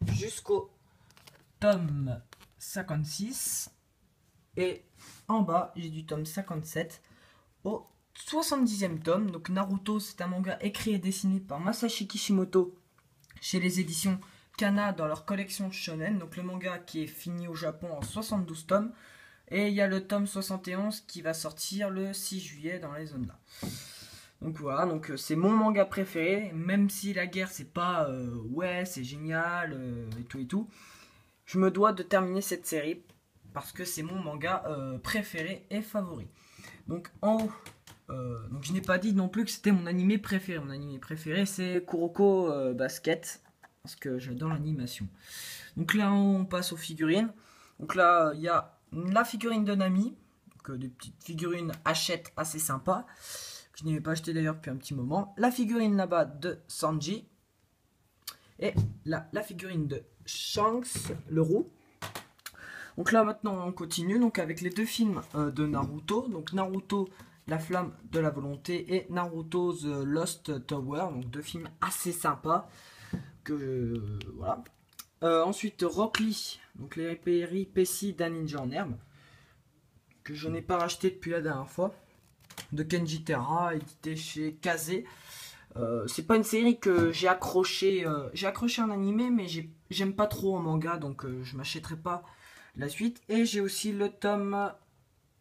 Jusqu'au tome 56. Et en bas, j'ai du tome 57 au 70e tome. Donc Naruto, c'est un manga écrit et dessiné par Masashi Kishimoto chez les éditions Kana dans leur collection Shonen. Donc le manga qui est fini au Japon en 72 tomes. Et il y a le tome 71 qui va sortir le 6 juillet dans les zones là. Donc voilà, donc c'est mon manga préféré, même si la guerre c'est pas ouais c'est génial et tout. Je me dois de terminer cette série parce que c'est mon manga préféré et favori. Donc en haut, donc je n'ai pas dit non plus que c'était mon animé préféré. Mon animé préféré c'est Kuroko Basket parce que j'adore l'animation. Donc là on passe aux figurines. Donc là il y a la figurine de Nami, donc des petites figurines Hachette assez sympas. Que je n'avais pas acheté d'ailleurs depuis un petit moment. La figurine là-bas de Sanji. Et là, la figurine de Shanks, le roux. Donc là maintenant on continue donc avec les deux films de Naruto. Donc Naruto, la flamme de la volonté et Naruto The Lost Tower. Donc deux films assez sympas. Que voilà. Ensuite Rock Lee, donc les péripéties d'un ninja en herbe. Que je n'ai pas racheté depuis la dernière fois. De Kenji Terra, édité chez Kazé. C'est pas une série que j'ai accroché. J'ai accroché en animé, mais j'aime pas trop en manga, donc je m'achèterai pas la suite. Et j'ai aussi le tome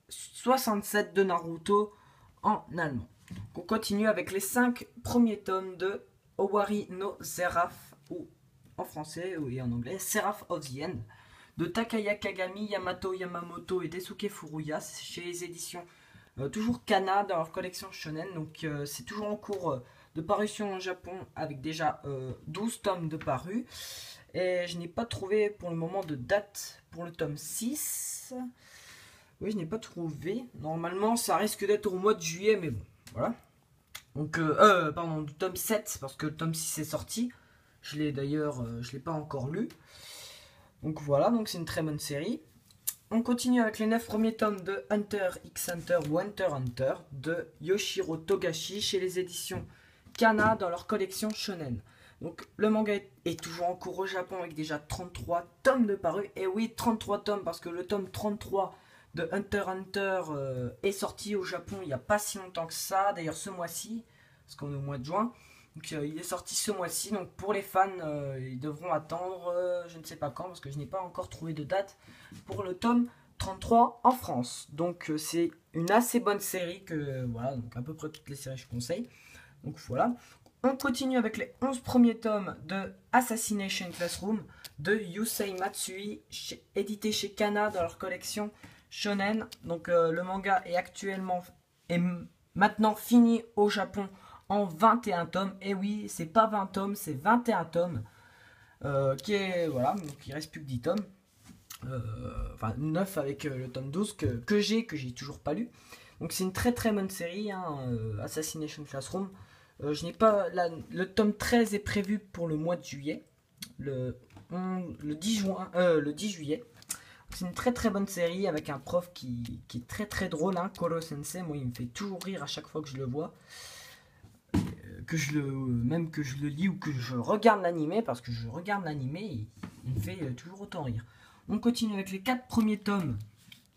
67 de Naruto en allemand. On continue avec les 5 premiers tomes de Owari no Seraph, ou en français et en anglais, Seraph of the End, de Takaya Kagami, Yamato Yamamoto et Desuke Furuya, chez les éditions toujours Kana dans leur collection Shonen. Donc c'est toujours en cours de parution au Japon avec déjà 12 tomes de parus. Et je n'ai pas trouvé pour le moment de date pour le tome 6. Oui, je n'ai pas trouvé. Normalement, ça risque d'être au mois de juillet, mais bon, voilà. Donc, pardon, du tome 7, parce que le tome 6 est sorti. Je l'ai d'ailleurs, je ne l'ai pas encore lu. Donc voilà, donc c'est une très bonne série. On continue avec les 9 premiers tomes de Hunter x Hunter ou Hunter x Hunter de Yoshiro Togashi chez les éditions Kana dans leur collection Shonen. Donc le manga est toujours en cours au Japon avec déjà 33 tomes de parus. Et oui, 33 tomes parce que le tome 33 de Hunter x Hunter est sorti au Japon il n'y a pas si longtemps que ça. D'ailleurs ce mois-ci, parce qu'on est au mois de juin. Donc il est sorti ce mois-ci, donc pour les fans, ils devront attendre je ne sais pas quand, parce que je n'ai pas encore trouvé de date pour le tome 33 en France. Donc c'est une assez bonne série que, voilà, donc à peu près toutes les séries je conseille. Donc voilà. On continue avec les 11 premiers tomes de Assassination Classroom de Yusei Matsui, édité chez Kana dans leur collection Shonen. Donc le manga est maintenant fini au Japon en 21 tomes. Et oui, c'est pas 20 tomes, c'est 21 tomes. Qui est, voilà, donc il reste plus que 10 tomes. Enfin 9 avec le tome 12 que j'ai toujours pas lu. Donc c'est une très bonne série, hein, Assassination Classroom. Je n'ai pas le tome 13 est prévu pour le mois de juillet, le 10 juin, le 10 juillet. C'est une très bonne série avec un prof qui est très drôle, hein, Koro Sensei. Moi il me fait toujours rire à chaque fois que je le vois. Même que je le lis ou que je regarde l'animé, parce que je regarde l'animé, il me fait toujours autant rire. On continue avec les 4 premiers tomes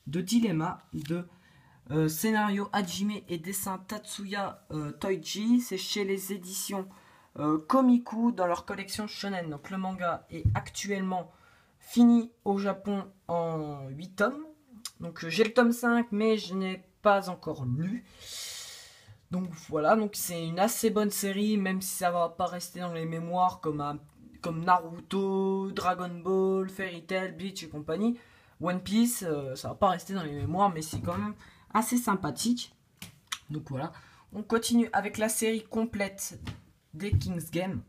de Dilemma, de scénario Hajime et dessin Tatsuya Toiji. C'est chez les éditions Komiku dans leur collection Shonen. Donc le manga est actuellement fini au Japon en 8 tomes. Donc j'ai le tome 5, mais je n'ai pas encore lu. Donc voilà, donc c'est une assez bonne série, même si ça va pas rester dans les mémoires comme Naruto, Dragon Ball, Fairy Tail, Bleach et compagnie. One Piece, ça va pas rester dans les mémoires, mais c'est quand même assez sympathique. Donc voilà, on continue avec la série complète des King's Game.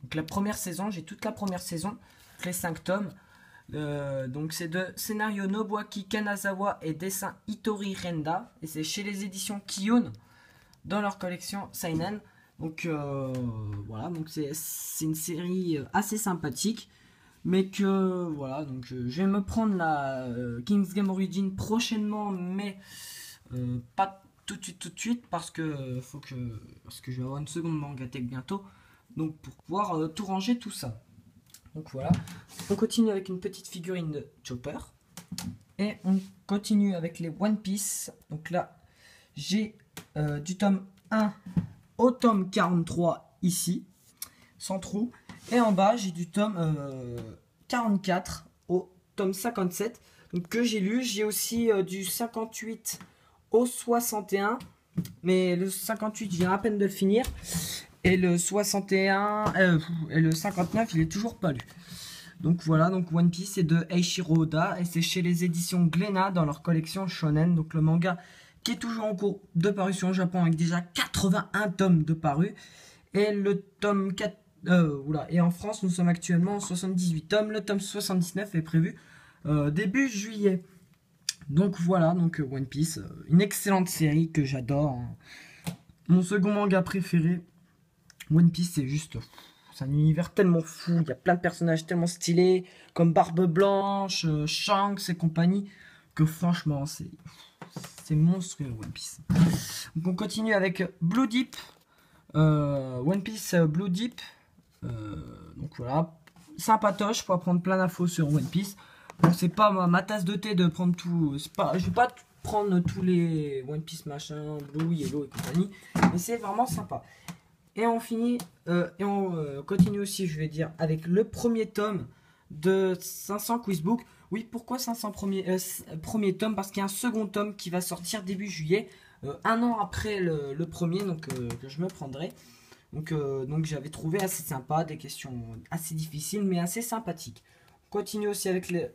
Donc la première saison, j'ai toute la première saison, les 5 tomes. Donc c'est de scénario Nobuaki Kanazawa et dessin Hitori Renda. Et c'est chez les éditions Kiyun dans leur collection Seinen. Donc voilà, donc c'est une série assez sympathique, mais que voilà, donc je vais me prendre la King's Game Origin prochainement, mais pas tout de suite parce que je vais avoir une seconde mangatech bientôt, donc pour pouvoir tout ranger tout ça. Donc voilà. On continue avec une petite figurine de Chopper. Et on continue avec les One Piece. Donc là, j'ai du tome 1 au tome 43 ici, sans trou. Et en bas, j'ai du tome 44 au tome 57, donc, que j'ai lu. J'ai aussi du 58 au 61, mais le 58, je viens à peine de le finir. Et le 61 et le 59, il est toujours pas lu. Donc voilà, donc One Piece c'est de Eiichiro Oda et c'est chez les éditions Glénat dans leur collection Shonen. Donc le manga qui est toujours en cours de parution au Japon avec déjà 81 tomes de paru. Et le tome 4, et en France nous sommes actuellement en 78 tomes. Le tome 79 est prévu début juillet. Donc voilà, donc One Piece, une excellente série que j'adore, hein. Mon second manga préféré. One Piece c'est juste... C'est un univers tellement fou, il y a plein de personnages tellement stylés, comme Barbe Blanche, Shanks et compagnie, que franchement, c'est monstrueux One Piece. Donc on continue avec Blue Deep, One Piece Blue Deep. Donc voilà, sympatoche pour apprendre plein d'infos sur One Piece. Bon, c'est pas ma tasse de thé de prendre tout, je vais pas prendre tous les One Piece machin, Blue, Yellow et compagnie, mais c'est vraiment sympa. Et on finit, continue aussi, je vais dire, avec le premier tome de 500 Quizbook. Oui, pourquoi 500 premier tome? Parce qu'il y a un second tome qui va sortir début juillet, un an après le premier, donc que je me prendrai. Donc j'avais trouvé assez sympa, des questions assez difficiles, mais assez sympathiques. On continue aussi avec le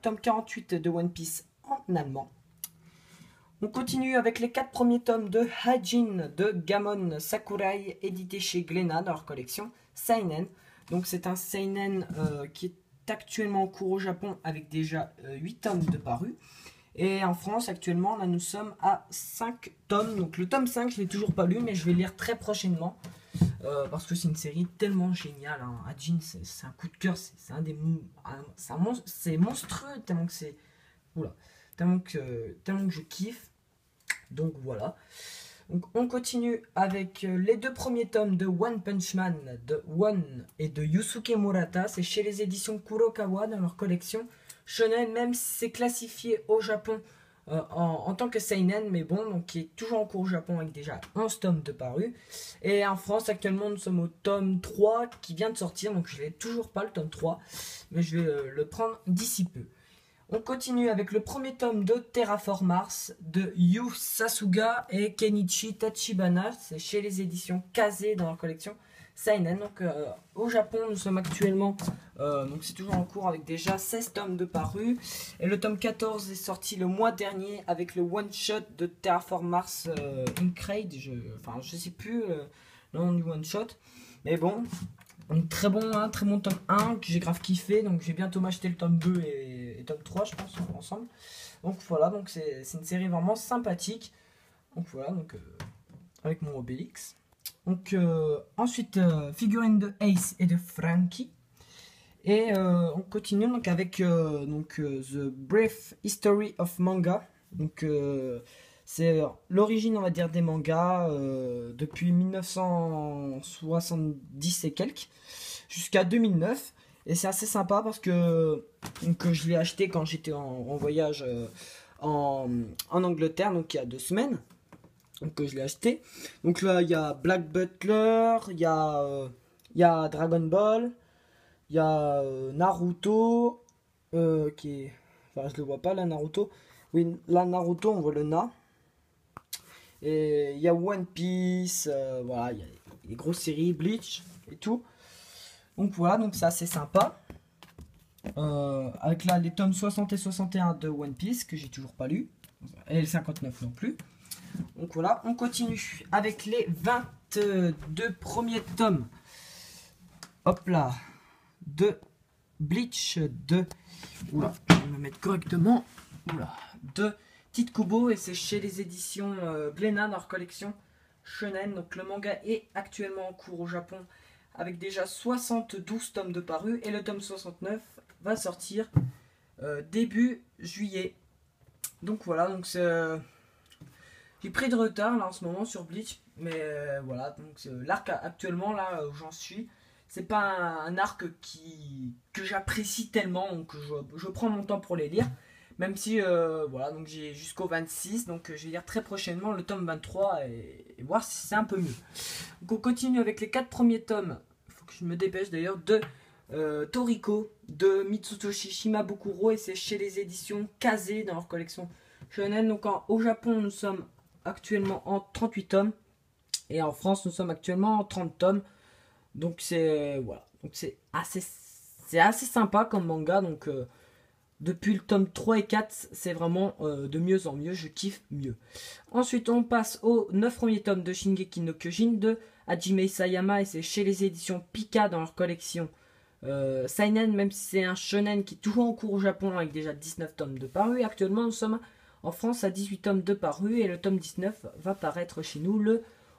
tome 48 de One Piece en allemand. On continue avec les 4 premiers tomes de Hajin de Gamon Sakurai, édité chez Glénat dans leur collection Seinen. Donc c'est un Seinen qui est actuellement en cours au Japon avec déjà 8 tomes de paru. Et en France actuellement, là nous sommes à 5 tomes. Donc le tome 5 je ne l'ai toujours pas lu mais je vais le lire très prochainement. Parce que c'est une série tellement géniale, hein. Hajin c'est un coup de cœur, c'est monstrueux tellement que c'est... Oula. Tellement que je kiffe. Donc voilà. Donc on continue avec les 2 premiers tomes de One Punch Man de One et de Yusuke Murata. C'est chez les éditions Kurokawa dans leur collection Shonen, même si c'est classifié au Japon en tant que Seinen, mais bon, donc qui est toujours en cours au Japon avec déjà 11 tomes de paru. Et en France actuellement nous sommes au tome 3 qui vient de sortir, donc je n'ai toujours pas le tome 3, mais je vais le prendre d'ici peu. On continue avec le premier tome de Terraform Mars de Yu Sasuga et Kenichi Tachibana. C'est chez les éditions Kaze dans leur collection Seinen. Donc au Japon, nous sommes actuellement, donc c'est toujours en cours avec déjà 16 tomes de paru. Et le tome 14 est sorti le mois dernier avec le one-shot de Terraform Mars Incraid. Je sais plus le nom du one-shot. Mais bon, très bon tome 1 que j'ai grave kiffé. Donc je vais bientôt m'acheter le tome 2 et tome 3 je pense ensemble. Donc voilà, donc c'est une série vraiment sympathique. Donc voilà, donc avec mon Obélix. Donc ensuite figurine de Ace et de Frankie. Et on continue donc avec The Brief History of Manga. Donc c'est l'origine on va dire des mangas depuis 1970 et quelques jusqu'à 2009. Et c'est assez sympa parce que je l'ai acheté quand j'étais en voyage en Angleterre, donc il y a 2 semaines. Donc je l'ai acheté. Donc là il y a Black Butler, il y a Dragon Ball, il y a Naruto, qui est... Enfin je le vois pas là, Naruto. Oui, là Naruto on voit le Na. Et il y a One Piece, voilà, il y a les grosses séries, Bleach et tout. Donc voilà, donc c'est assez sympa. Avec là les tomes 60 et 61 de One Piece que j'ai toujours pas lu. Et le 59 non plus. Donc voilà, on continue avec les 22 premiers tomes. Hop là. De Bleach de... Oula, je vais me mettre correctement. Oula. De Tite Kubo et c'est chez les éditions Glénat dans leur collection Shonen. Donc le manga est actuellement en cours au Japon avec déjà 72 tomes de paru et le tome 69 va sortir début juillet. Donc voilà, donc j'ai pris de retard là en ce moment sur Bleach, mais voilà, donc l'arc actuellement là où j'en suis, c'est pas un arc que j'apprécie tellement, donc je prends mon temps pour les lire. Même si, voilà, donc j'ai jusqu'au 26, donc je vais lire très prochainement le tome 23 et voir si c'est un peu mieux. Donc on continue avec les 4 premiers tomes, il faut que je me dépêche d'ailleurs, de Toriko, de Mitsutoshi Shimabukuro, et c'est chez les éditions Kaze dans leur collection Shonen. Donc au Japon, nous sommes actuellement en 38 tomes, et en France, nous sommes actuellement en 30 tomes. Donc c'est voilà, donc c'est assez sympa comme manga, donc depuis le tome 3 et 4, c'est vraiment de mieux en mieux, je kiffe mieux. Ensuite, on passe aux 9 premiers tomes de Shingeki no Kyojin de Hajime Isayama, et c'est chez les éditions Pika dans leur collection Seinen, même si c'est un shonen qui est toujours en cours au Japon avec déjà 19 tomes de parus. Actuellement, nous sommes en France à 18 tomes de parus, et le tome 19 va paraître chez nous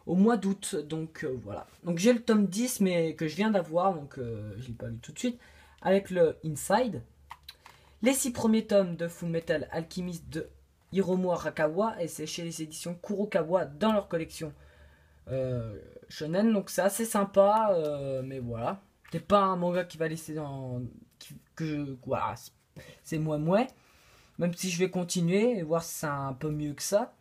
au mois d'août. Donc voilà. Donc j'ai le tome 10, mais que je viens d'avoir, donc je ne l'ai pas lu tout de suite, avec le Inside. Les 6 premiers tomes de Fullmetal Alchemist de Hiromu Arakawa, et c'est chez les éditions Kurokawa dans leur collection shonen. Donc c'est assez sympa, mais voilà. C'est pas un manga qui va laisser dans... voilà, c'est mouais. Même si je vais continuer et voir si c'est un peu mieux que ça.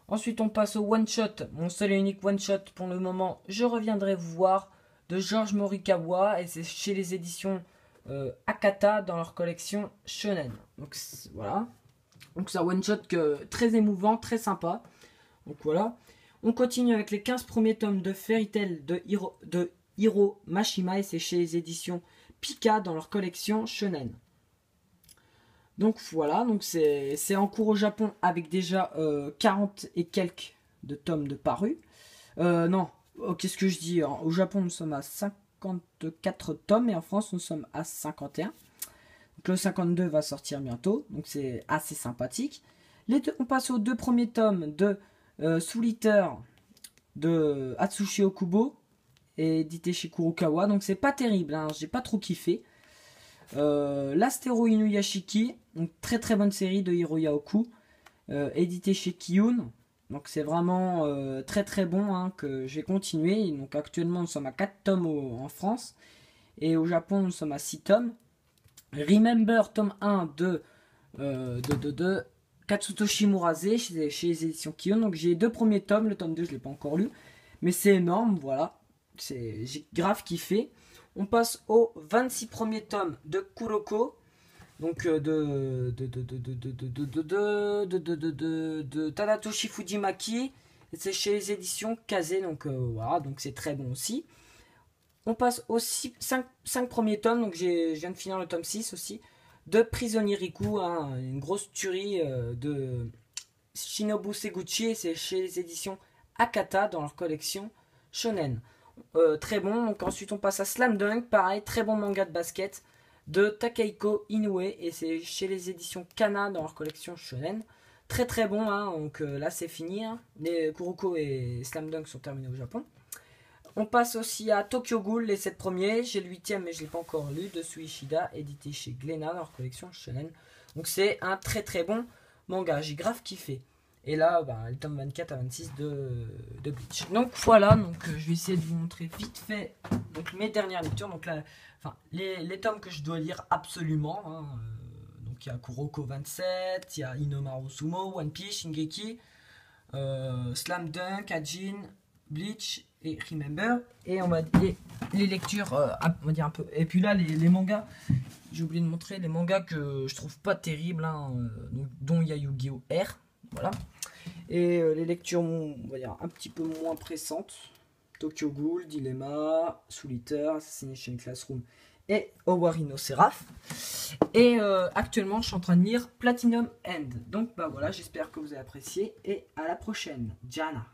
Ensuite, on passe au one shot. Mon seul et unique one shot pour le moment, je reviendrai vous voir, de George Morikawa, et c'est chez les éditions Akata dans leur collection Shonen. Donc voilà. Donc c'est un one shot très émouvant, très sympa. Donc voilà. On continue avec les 15 premiers tomes de Fairy Tail de Hiro Mashima, et c'est chez les éditions Pika dans leur collection Shonen. Donc voilà, donc c'est en cours au Japon avec déjà 40 et quelques de tomes de parus. Non, qu'est-ce que je dis? Au Japon, nous sommes à 54 tomes, et en France, nous sommes à 51. Donc le 52 va sortir bientôt, donc c'est assez sympathique. On passe aux 2 premiers tomes de Souliter de Atsushi Okubo, et édité chez Kurokawa. Donc c'est pas terrible, hein, j'ai pas trop kiffé. L'Astéro Inuyashiki, donc très très bonne série de Hiroya Oku, édité chez Kiyun. Donc c'est vraiment très très bon, hein, que j'ai continué. Donc actuellement nous sommes à 4 tomes en France, et au Japon nous sommes à 6 tomes. Remember tome 1 de Katsutoshi Murase chez les éditions Kiyun. Donc j'ai les 2 premiers tomes, le tome 2 je l'ai pas encore lu, mais c'est énorme, voilà, j'ai grave kiffé. On passe aux 26 premiers tomes de Kuroko, donc de Tadatoshi Fujimaki, et c'est chez les éditions Kaze. Donc voilà, donc c'est très bon aussi. On passe aux 5 premiers tomes, donc je viens de finir le tome 6 aussi, de Prisonnier Riku, hein, une grosse tuerie de Shinobu Seguchi, et c'est chez les éditions Akata dans leur collection Shonen. Très bon. Donc ensuite on passe à Slam Dunk, pareil, très bon manga de basket de Takehiko Inoue, et c'est chez les éditions Kana dans leur collection Shonen. Très très bon, hein. Donc là c'est fini, hein. Les Kuroko et Slam Dunk sont terminés au Japon. On passe aussi à Tokyo Ghoul, les 7 premiers. J'ai le 8ème, mais je ne l'ai pas encore lu, de Suishida, édité chez Glénat dans leur collection Shonen. Donc c'est un très très bon manga, j'ai grave kiffé. Et là, le tome 24 à 26 de Bleach. Donc voilà, donc je vais essayer de vous montrer vite fait donc, mes dernières lectures. Donc là, les tomes que je dois lire absolument, hein. Donc il y a Kuroko 27, il y a Inomaru Sumo, One Piece, Shingeki, Slam Dunk, Hajin, Bleach et Remember. Et on va les lectures, on va dire un peu. Et puis là, les mangas, j'ai oublié de montrer les mangas que je trouve pas terribles, hein, dont il y a Yu-Gi-Oh! R. Voilà. Et les lectures, on va dire, un petit peu moins pressantes. Tokyo Ghoul, Dilemma, Souliter, Assassination Classroom et Owari no Seraph. Et actuellement, je suis en train de lire Platinum End. Donc voilà, j'espère que vous avez apprécié, et à la prochaine. Jana.